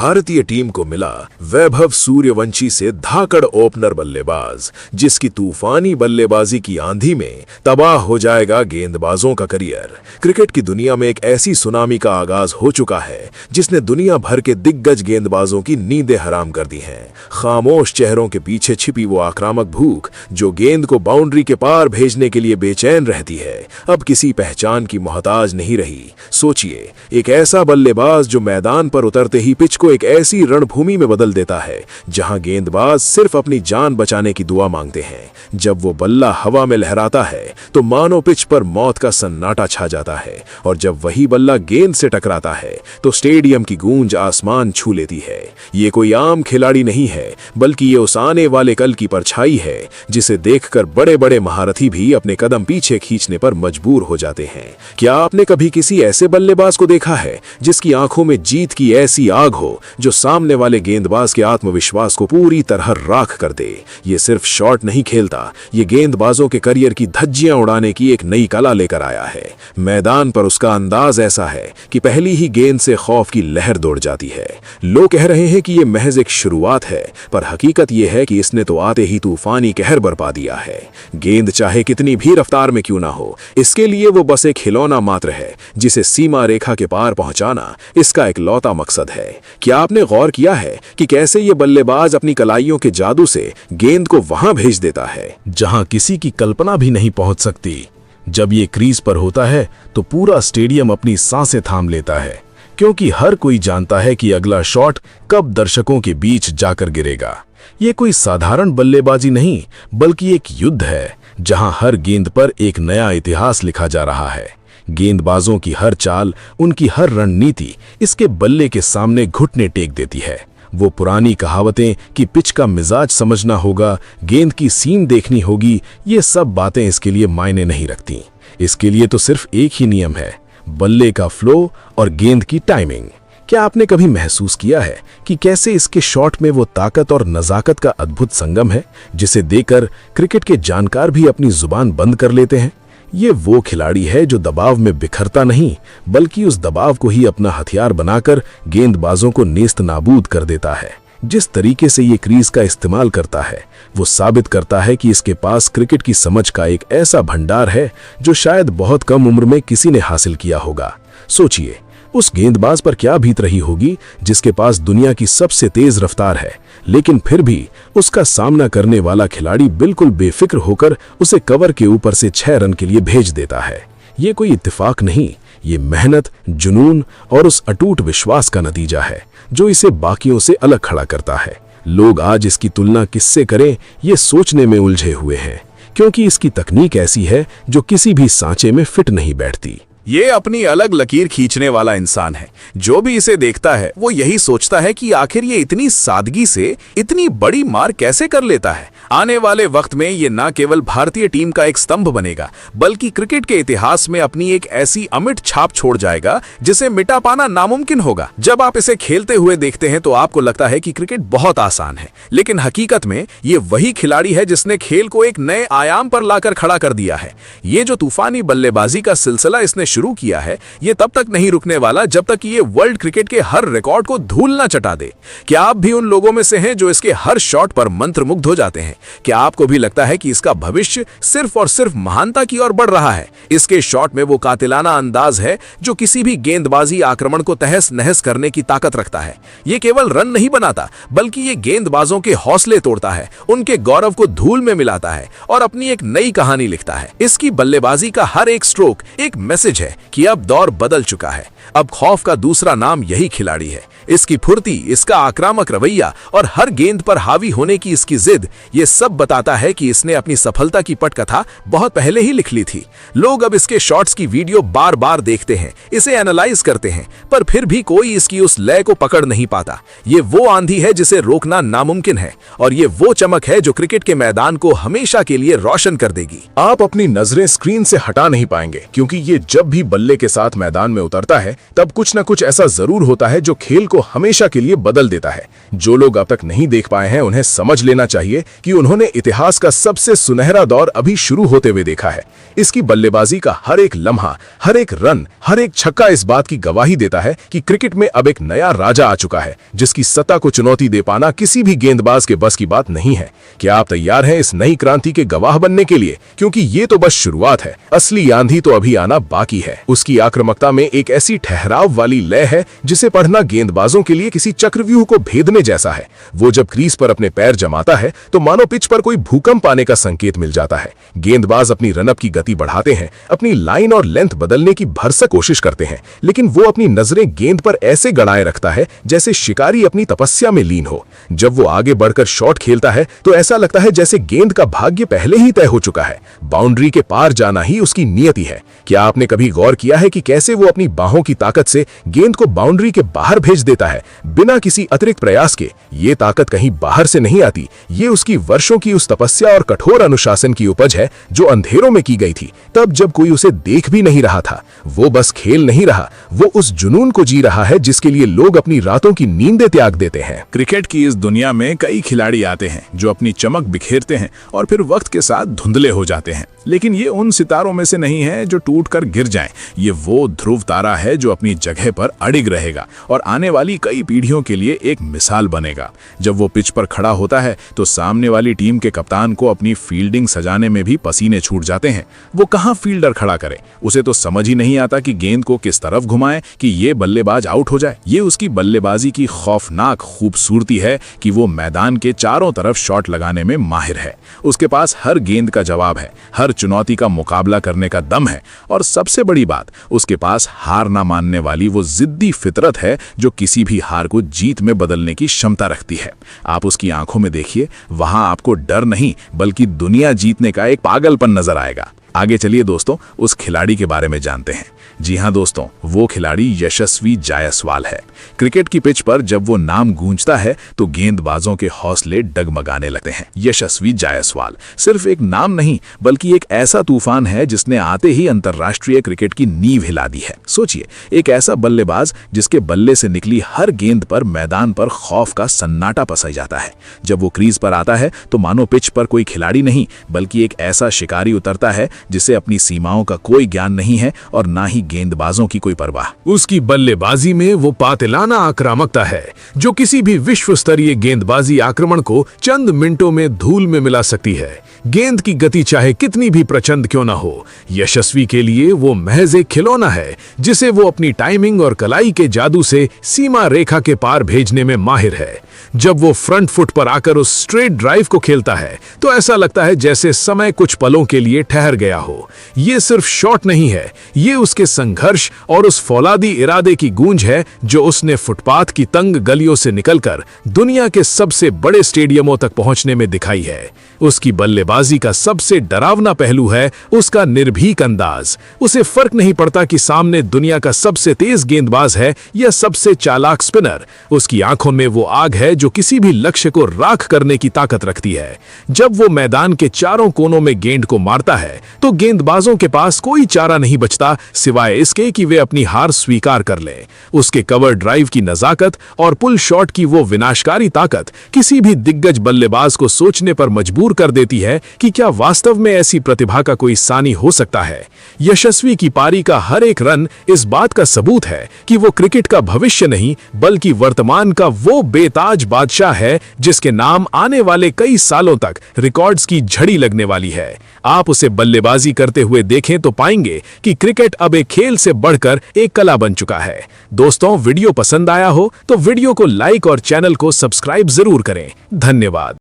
भारतीय टीम को मिला वैभव सूर्यवंशी से धाकड़ ओपनर बल्लेबाज, जिसकी तूफानी बल्लेबाजी की आंधी में तबाह हो जाएगा गेंदबाजों का करियर। क्रिकेट की दुनिया में एक ऐसी सुनामी का आगाज हो चुका है जिसने दुनिया भर के दिग्गज गेंदबाजों की नींदें हराम कर दी हैं। खामोश चेहरों के पीछे छिपी वो आक्रामक भूख जो गेंद को बाउंड्री के पार भेजने के लिए बेचैन रहती है, अब किसी पहचान की मोहताज नहीं रही। सोचिए, एक ऐसा बल्लेबाज जो मैदान पर उतरते ही पिच को एक ऐसी रणभूमि में बदल देता है जहां गेंदबाज सिर्फ अपनी जान बचाने की दुआ मांगते हैं। जब वो बल्ला हवा में लहराता है तो मानो पिच पर मौत का सन्नाटा छा जाता है, और जब वही बल्ला गेंद से टकराता है तो स्टेडियम की गूंज आसमान छू लेती है। ये कोई आम खिलाड़ी नहीं है, बल्कि ये उस आने वाले कल की परछाई है जिसे देखकर बड़े बड़े महारथी भी अपने कदम पीछे खींचने पर मजबूर हो जाते हैं। क्या आपने कभी किसी ऐसे बल्लेबाज को देखा है जिसकी आंखों में जीत की ऐसी आग हो जो सामने वाले गेंदबाज के आत्मविश्वास को पूरी तरह राख कर दे? ये सिर्फ शॉट नहीं खेलता, ये गेंदबाजों के करियर की धज्जियां उड़ाने की एक नई कला लेकर आया है। मैदान पर उसका अंदाज ऐसा है कि पहली ही गेंद से खौफ की लहर दौड़ जाती है। लोग कह रहे हैं कि ये महज एक शुरुआत है, पर हकीकत यह है कि इसने तो आते ही तूफानी कहर बरपा दिया है। गेंद चाहे कितनी भी रफ्तार में क्यों ना हो, इसके लिए वो बस एक खिलौना मात्र है जिसे सीमा रेखा के पार पहुंचाना इसका इकलौता मकसद है। क्या आपने गौर किया है कि कैसे ये बल्लेबाज अपनी कलाइयों के जादू से गेंद को वहां भेज देता है जहां किसी की कल्पना भी नहीं पहुंच सकती? जब ये क्रीज पर होता है तो पूरा स्टेडियम अपनी सांसें थाम लेता है, क्योंकि हर कोई जानता है कि अगला शॉट कब दर्शकों के बीच जाकर गिरेगा। ये कोई साधारण बल्लेबाजी नहीं, बल्कि एक युद्ध है जहां हर गेंद पर एक नया इतिहास लिखा जा रहा है। गेंदबाजों की हर चाल, उनकी हर रणनीति इसके बल्ले के सामने घुटने टेक देती है। वो पुरानी कहावतें कि पिच का मिजाज समझना होगा, गेंद की सीम देखनी होगी, ये सब बातें इसके लिए मायने नहीं रखती। इसके लिए तो सिर्फ एक ही नियम है, बल्ले का फ्लो और गेंद की टाइमिंग। क्या आपने कभी महसूस किया है कि कैसे इसके शॉट में वो ताकत और नजाकत का अद्भुत संगम है जिसे देखकर क्रिकेट के जानकार भी अपनी जुबान बंद कर लेते हैं? ये वो खिलाड़ी है जो दबाव में बिखरता नहीं, बल्कि उस दबाव को ही अपना हथियार बनाकर गेंदबाजों को नेस्त नाबूद कर देता है। जिस तरीके से ये क्रीज का इस्तेमाल करता है वो साबित करता है कि इसके पास क्रिकेट की समझ का एक ऐसा भंडार है जो शायद बहुत कम उम्र में किसी ने हासिल किया होगा। सोचिए, उस गेंदबाज पर क्या बीत रही होगी जिसके पास दुनिया की सबसे तेज रफ्तार है, लेकिन फिर भी उसका सामना करने वाला खिलाड़ी बिल्कुल बेफिक्र होकर उसे कवर के ऊपर से 6 रन के लिए भेज देता है। ये कोई इत्तेफाक नहीं, ये मेहनत, जुनून और उस अटूट विश्वास का नतीजा है जो इसे बाकियों से अलग खड़ा करता है। लोग आज इसकी तुलना किससे करें ये सोचने में उलझे हुए हैं, क्योंकि इसकी तकनीक ऐसी है जो किसी भी सांचे में फिट नहीं बैठती। ये अपनी अलग लकीर खींचने वाला इंसान है। जो भी इसे देखता है वो यही सोचता है कि आखिर ये इतनी सादगी से इतनी बड़ी मार कैसे कर लेता है। आने वाले वक्त में ये न केवल भारतीय टीम का एक स्तंभ बनेगा, बल्कि क्रिकेट के इतिहास में अपनी एक ऐसी अमिट छाप छोड़ जाएगा जिसे मिटा पाना नामुमकिन होगा। जब आप इसे खेलते हुए देखते हैं तो आपको लगता है कि क्रिकेट बहुत आसान है, लेकिन हकीकत में ये वही खिलाड़ी है जिसने खेल को एक नए आयाम पर लाकर खड़ा कर दिया है। ये जो तूफानी बल्लेबाजी का सिलसिला इसने शुरू किया है, ये तब तक नहीं रुकने वाला जब तक ये वर्ल्ड क्रिकेट के हर रिकॉर्ड को धूल ना चटा दे। क्या आप भी उन लोगों में से हैं जो इसके हर शॉट पर मंत्रमुग्ध हो जाते हैं? क्या आपको भी लगता है कि इसका भविष्य सिर्फ और सिर्फ महानता की ओर बढ़ रहा है? इसके शॉट में वो कातिलाना अंदाज है जो किसी भी गेंदबाजी आक्रमण को तहस नहस करने की ताकत रखता है। ये केवल रन नहीं बनाता, बल्कि ये गेंदबाजों के हौसले तोड़ता है, उनके गौरव को धूल में मिलाता है और अपनी एक नई कहानी लिखता है। इसकी बल्लेबाजी का हर एक स्ट्रोक एक मैसेज है कि अब दौर बदल चुका है। अब खौफ का दूसरा नाम यही खिलाड़ी है। इसकी फुर्ती, इसका आक्रामक रवैया और हर गेंद पर हावी होने की इसकी जिद, ये सब बताता है कि इसने अपनी सफलता की पटकथा बहुत पहले ही लिख ली थी। लोग अब इसके शॉट्स की वीडियो बार बार देखते हैं, इसे एनालाइज करते हैं, पर फिर भी कोई इसकी उस लय को पकड़ नहीं पाता। ये वो आंधी है जिसे रोकना नामुमकिन है, और ये वो चमक है जो क्रिकेट के मैदान को हमेशा के लिए रोशन कर देगी। आप अपनी नजरें स्क्रीन से हटा नहीं पाएंगे, क्योंकि ये जब भी बल्ले के साथ मैदान में उतरता है तब कुछ न कुछ ऐसा जरूर होता है जो खेल को हमेशा के लिए बदल देता है। जो लोग अब तक नहीं देख पाए हैं उन्हें समझ लेना चाहिए कि उन्होंने इतिहास का सबसे सुनहरा दौर अभी शुरू होते हुए देखा है। इसकी बल्लेबाजी का हर एक लम्हा, हर एक रन, हर एक छक्का इस बात की गवाही देता है कि क्रिकेट में अब एक नया राजा आ चुका है, जिसकी सत्ता को चुनौती दे पाना किसी भी गेंदबाज के बस की बात नहीं है। क्या आप तैयार हैं इस नई क्रांति के गवाह बनने के लिए? क्योंकि ये तो बस शुरुआत है, असली आंधी तो अभी आना बाकी है। उसकी आक्रामकता में एक ऐसी ठहराव वाली लय है जिसे पढ़ना गेंदबाजों के लिए किसी चक्रव्यूह को भेदने जैसा है। वो जब क्रीज पर अपने पैर जमाता है तो मानो पिच पर कोई भूकंप आने का संकेत मिल जाता है। गेंदबाज अपनी रनअप की गति बढ़ाते हैं, अपनी लाइन और लेंथ बदलने की भरसक कोशिश करते हैं, लेकिन वो अपनी नजरें गेंद पर ऐसे गड़ाए रखता है जैसे शिकारी अपनी तपस्या में लीन हो। जब वो आगे बढ़कर शॉट खेलता है तो ऐसा लगता है जैसे गेंद का भाग्य पहले ही तय हो चुका है। बाउंड्री के पार जाना ही उसकी नियति है। क्या आपने कभी गौर किया है कि कैसे वो अपनी बाहों की ताकत से गेंद को बाउंड्री के बाहर भेज देता है, बिना किसी अतिरिक्त प्रयास के? ये ताकत कहीं बाहर से नहीं आती, ये उसकी वर्षों की उस तपस्या और कठोर अनुशासन की उपज है जो अंधेरों में की गई थी, तब जब कोई उसे देख भी नहीं रहा था। वो बस खेल नहीं रहा, वो उस जुनून को जी रहा है जिसके लिए लोग अपनी रातों की नींदें त्याग देते हैं। क्रिकेट की इस दुनिया में कई खिलाड़ी आते हैं जो अपनी चमक बिखेरते हैं और फिर वक्त के साथ धुंधले हो जाते हैं, लेकिन ये उन सितारों में से नहीं है जो टूटकर गिर जाएं। ये वो ध्रुव तारा है जो अपनी जगह पर अडिग रहेगा और आने वाली कई पीढ़ियों के लिए एक मिसाल बनेगा। जब वो पिच पर खड़ा होता है तो सामने वाली टीम के कप्तान को अपनी फील्डिंग सजाने में भी पसीने छूट जाते हैं। वो कहाँ फील्डर खड़ा करे, उसे तो समझ ही नहीं आता कि गेंद को किस तरफ घुमाए कि ये बल्लेबाज आउट हो जाए। ये उसकी बल्लेबाजी की खौफनाक खूबसूरती है कि वो मैदान के चारों तरफ शॉट लगाने में माहिर है। उसके पास हर गेंद का जवाब है, हर चुनौती का मुकाबला करने का दम है, और सबसे बड़ी बात, उसके पास हार ना मानने वाली वो जिद्दी फितरत है जो किसी भी हार को जीत में बदलने की क्षमता रखती है। आप उसकी आंखों में देखिए, वहां आपको डर नहीं बल्कि दुनिया जीतने का एक पागलपन नजर आएगा। आगे चलिए दोस्तों, उस खिलाड़ी के बारे में जानते हैं। जी हां दोस्तों, वो खिलाड़ी यशस्वी जायसवाल है। क्रिकेट की पिच पर जब वो नाम गूंजता है तो गेंदबाजों के हौसले डगमगाने लगते हैं। यशस्वी जायसवाल सिर्फ एक नाम नहीं बल्कि एक ऐसा तूफान है जिसने आते ही अंतर्राष्ट्रीय क्रिकेट की नींव हिला दी है। सोचिए, एक ऐसा बल्लेबाज जिसके बल्ले से निकली हर गेंद पर मैदान पर खौफ का सन्नाटा पसर जाता है। जब वो क्रीज पर आता है तो मानो पिच पर कोई खिलाड़ी नहीं बल्कि एक ऐसा शिकारी उतरता है जिसे अपनी सीमाओं का कोई ज्ञान नहीं है और ना ही गेंदबाजों की कोई परवाह। उसकी बल्लेबाजी में वो कातिलाना आक्रामकता है जो किसी भी विश्व स्तरीय गेंदबाजी आक्रमण को चंद मिनटों में धूल में मिला सकती है। गेंद की गति चाहे कितनी भी प्रचंड क्यों ना हो, यशस्वी के लिए वो महज एक खिलौना है जिसे वो अपनी टाइमिंग और कलाई के जादू से सीमा रेखा के पार भेजने में माहिर है। जब वो फ्रंट फुट पर आकर उस स्ट्रेट ड्राइव को खेलता है तो ऐसा लगता है जैसे समय कुछ पलों के लिए ठहर गया हो। ये सिर्फ शॉट नहीं है, ये उसके संघर्ष और उस फौलादी इरादे की गूंज है जो उसने फुटपाथ की तंग गलियों से निकलकर दुनिया के सबसे बड़े स्टेडियमों तक पहुंचने में दिखाई है। उसकी बल्लेबाजी का सबसे डरावना पहलू है उसका निर्भीक अंदाज। उसे फर्क नहीं पड़ता कि सामने दुनिया का सबसे तेज गेंदबाज है या सबसे चालाक स्पिनर। उसकी आंखों में वो आग है जो किसी भी लक्ष्य को राख करने की ताकत रखती है। जब वो मैदान के चारों कोनों में गेंद को मारता है तो गेंदबाजों के पास कोई चारा नहीं बचता सिवाय इसके कि वे अपनी हार स्वीकार कर लें। उसके कवर ड्राइव की नजाकत और पुल शॉट की वो विनाशकारी ताकत किसी भी दिग्गज बल्लेबाज को सोचने पर मजबूर कर देती है कि क्या वास्तव में ऐसी प्रतिभा का कोई सानी हो सकता है। यशस्वी की पारी का हर एक रन इस बात का सबूत है कि वो क्रिकेट का भविष्य नहीं बल्कि वर्तमान का वो बेताज बादशाह है जिसके नाम आने वाले कई सालों तक रिकॉर्ड्स की झड़ी लगने वाली है। आप उसे बल्लेबाजी करते हुए देखें तो पाएंगे कि क्रिकेट अब एक खेल से बढ़कर एक कला बन चुका है। दोस्तों, वीडियो पसंद आया हो तो वीडियो को लाइक और चैनल को सब्सक्राइब जरूर करें। धन्यवाद।